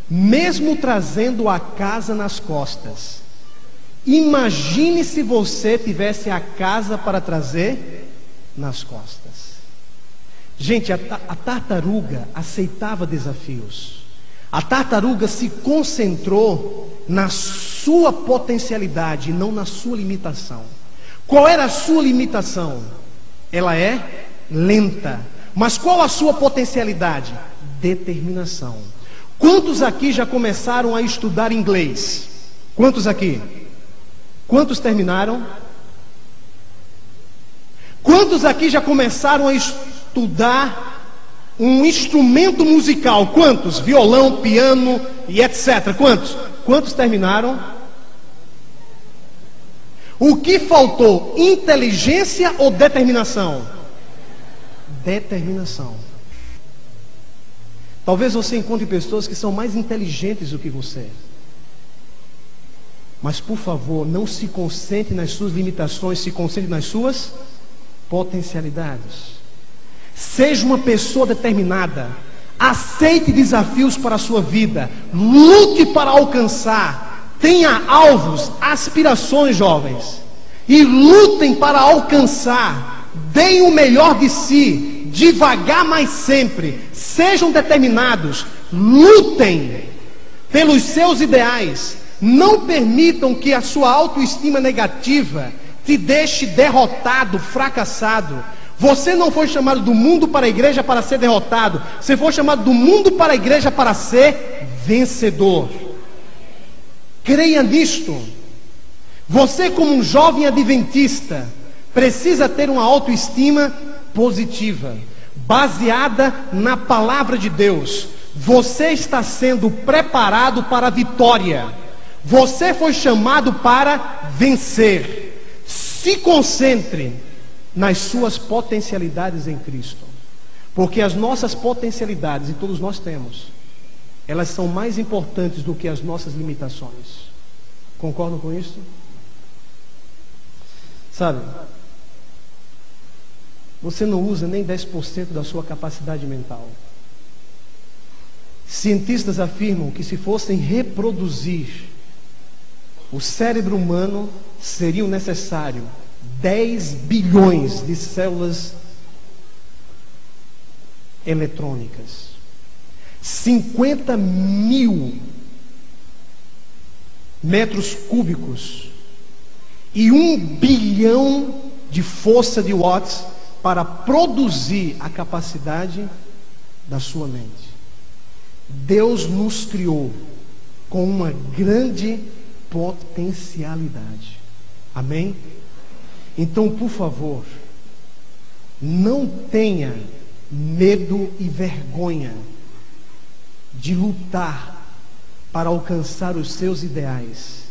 mesmo trazendo a casa nas costas. Imagine se você tivesse a casa para trazer nas costas. Gente, a tartaruga aceitava desafios. A tartaruga se concentrou na sua potencialidade e não na sua limitação. Qual era a sua limitação? Ela é lenta. Mas qual a sua potencialidade? Determinação. Quantos aqui já começaram a estudar inglês? Quantos aqui? Quantos terminaram? Quantos aqui já começaram a estudar um instrumento musical? Quantos? Violão, piano e etc. Quantos? Quantos terminaram? O que faltou? Inteligência ou determinação? Determinação. Talvez você encontre pessoas que são mais inteligentes do que você. Mas por favor, não se concentre nas suas limitações, se concentre nas suas potencialidades. Seja uma pessoa determinada. Aceite desafios para a sua vida. Lute para alcançar. Tenha alvos, aspirações, jovens. E lutem para alcançar. Deem o melhor de si. Devagar, mas sempre. Sejam determinados. Lutem pelos seus ideais. Não permitam que a sua autoestima negativa te deixe derrotado, fracassado. Você não foi chamado do mundo para a igreja para ser derrotado. Você foi chamado do mundo para a igreja para ser vencedor. Creia nisto. Você, como um jovem adventista, precisa ter uma autoestima positiva, baseada na palavra de Deus. Você está sendo preparado para a vitória. Você foi chamado para vencer. Se concentre nas suas potencialidades em Cristo. Porque as nossas potencialidades, e todos nós temos, elas são mais importantes do que as nossas limitações. Concordam com isso? Sabe, você não usa nem 10% da sua capacidade mental. Cientistas afirmam que se fossem reproduzir o cérebro humano, seriam necessários 10 bilhões de células eletrônicas, 50 mil metros cúbicos e 1 bilhão de força de watts para produzir a capacidade da sua mente. Deus nos criou com uma grande potencialidade. Amém? Então, por favor, não tenha medo e vergonha de lutar para alcançar os seus ideais.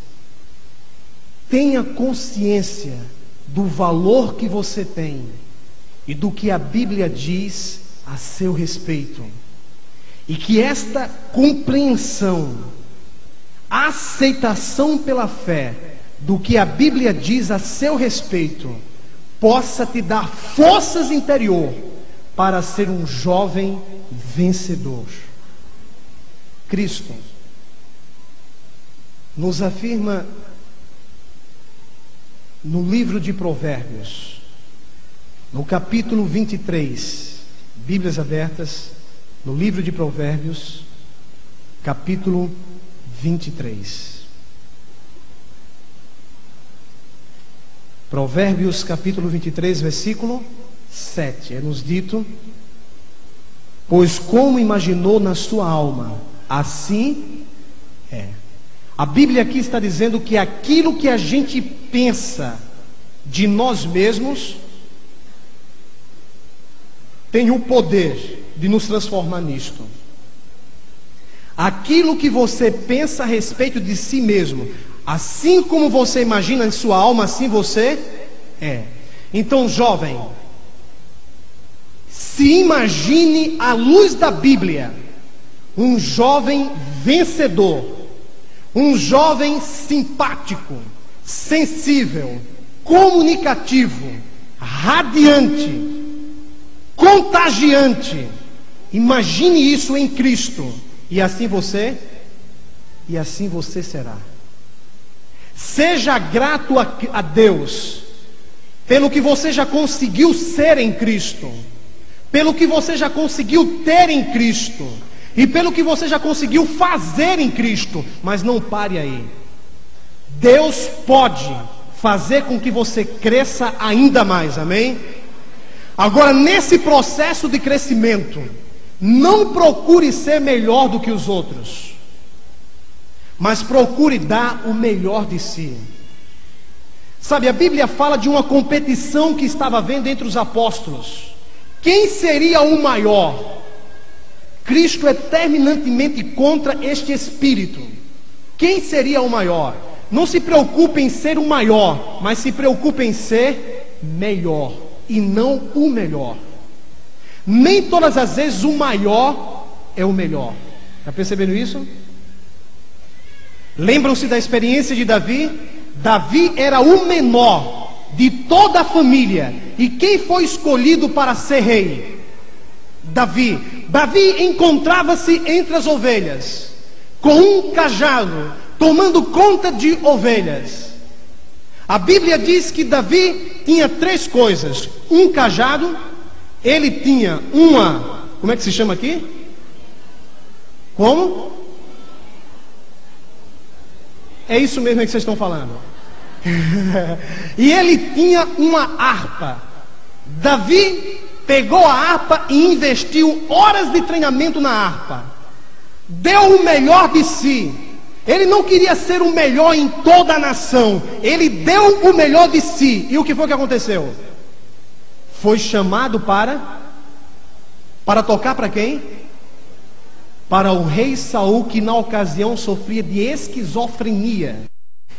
Tenha consciência do valor que você tem e do que a Bíblia diz a seu respeito. E que esta compreensão, aceitação pela fé do que a Bíblia diz a seu respeito, possa te dar forças interior para ser um jovem vencedor. Cristo nos afirma no livro de Provérbios, no capítulo 23, Bíblias abertas, no livro de Provérbios, capítulo 23. Provérbios capítulo 23, versículo 7. É nos dito: pois como imaginou na sua alma, assim é. A Bíblia aqui está dizendo que aquilo que a gente pensa de nós mesmos tem o poder de nos transformar nisto. Aquilo que você pensa a respeito de si mesmo, assim como você imagina em sua alma, assim você é. Então, jovem, se imagine à luz da Bíblia, um jovem vencedor, um jovem simpático, sensível, comunicativo, radiante, contagiante. Imagine isso em Cristo, e assim você e assim você será. Seja grato a Deus pelo que você já conseguiu ser em Cristo, pelo que você já conseguiu ter em Cristo e pelo que você já conseguiu fazer em Cristo. Mas não pare aí. Deus pode fazer com que você cresça ainda mais, amém? Agora, nesse processo de crescimento, não procure ser melhor do que os outros, mas procure dar o melhor de si. Sabe, a Bíblia fala de uma competição que estava havendo entre os apóstolos. Quem seria o maior? Cristo é terminantemente contra este espírito. Quem seria o maior? Não se preocupe em ser o maior, mas se preocupe em ser melhor e não o melhor. Nem todas as vezes o maior é o melhor. Está percebendo isso? Lembram-se da experiência de Davi? Davi era o menor de toda a família. E quem foi escolhido para ser rei? Davi. Davi encontrava-se entre as ovelhas, com um cajado, tomando conta de ovelhas. A Bíblia diz que Davi tinha 3 coisas: um cajado, ele tinha como é que se chama aqui? Como? É isso mesmo que vocês estão falando. E ele tinha uma harpa. Davi pegou a harpa e investiu horas de treinamento na harpa. Deu o melhor de si. Ele não queria ser o melhor em toda a nação. Ele deu o melhor de si. E o que foi que aconteceu? Foi chamado para tocar para quem? Para o rei Saul, que na ocasião sofria de esquizofrenia.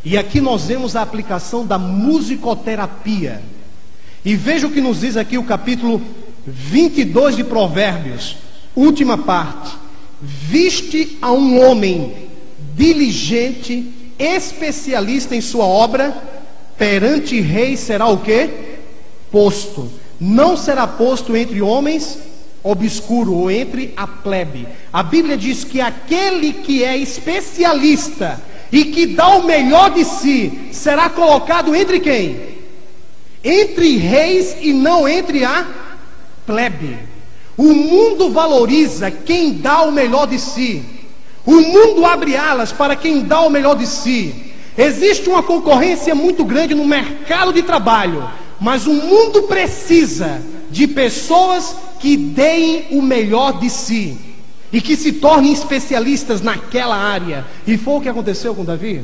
E aqui nós vemos a aplicação da musicoterapia. E veja o que nos diz aqui o capítulo 22 de Provérbios, última parte. Viste a um homem diligente, especialista em sua obra, perante rei será o quê? Posto. Não será posto entre homens obscuro, ou entre a plebe. A Bíblia diz que aquele que é especialista e que dá o melhor de si, será colocado entre quem? Entre reis e não entre a plebe. O mundo valoriza quem dá o melhor de si. O mundo abre alas para quem dá o melhor de si. Existe uma concorrência muito grande no mercado de trabalho, mas o mundo precisa de pessoas que deem o melhor de si e que se tornem especialistas naquela área. E foi o que aconteceu com Davi.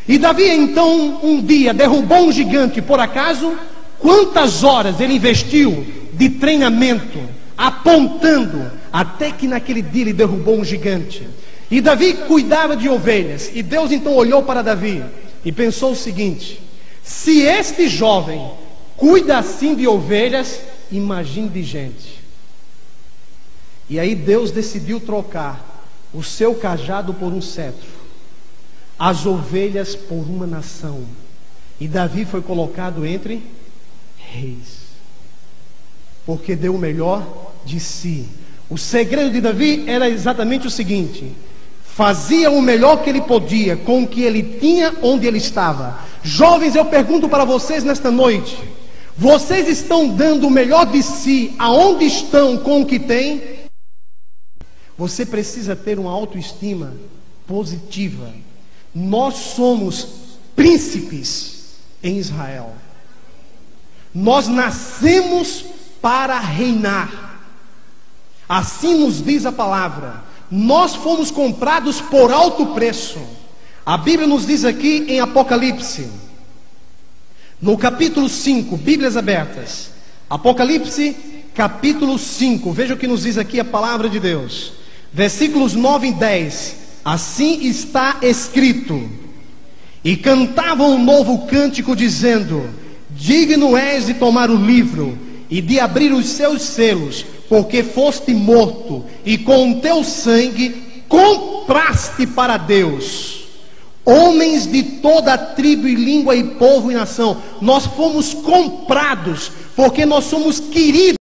E Davi então um dia derrubou um gigante. Por acaso, quantas horas ele investiu de treinamento, apontando, até que naquele dia ele derrubou um gigante. E Davi cuidava de ovelhas. E Deus então olhou para Davi e pensou o seguinte: se este jovem cuida assim de ovelhas, imagine de gente. E aí Deus decidiu trocar o seu cajado por um cetro, as ovelhas por uma nação. E Davi foi colocado entre reis, porque deu o melhor de si. O segredo de Davi era exatamente o seguinte: fazia o melhor que ele podia com o que ele tinha onde ele estava. Jovens, eu pergunto para vocês nesta noite: vocês estão dando o melhor de si aonde estão com o que têm? Você precisa ter uma autoestima positiva. Nós somos príncipes em Israel. Nós nascemos para reinar. Assim nos diz a palavra. Nós fomos comprados por alto preço. A Bíblia nos diz aqui em Apocalipse, no capítulo 5, Bíblias abertas, Apocalipse capítulo 5, veja o que nos diz aqui a palavra de Deus, versículos 9 e 10, assim está escrito: e cantavam um novo cântico dizendo: digno és de tomar o livro e de abrir os seus selos, porque foste morto e com o teu sangue compraste para Deus homens de toda a tribo e língua e povo e nação. Nós fomos comprados porque nós somos queridos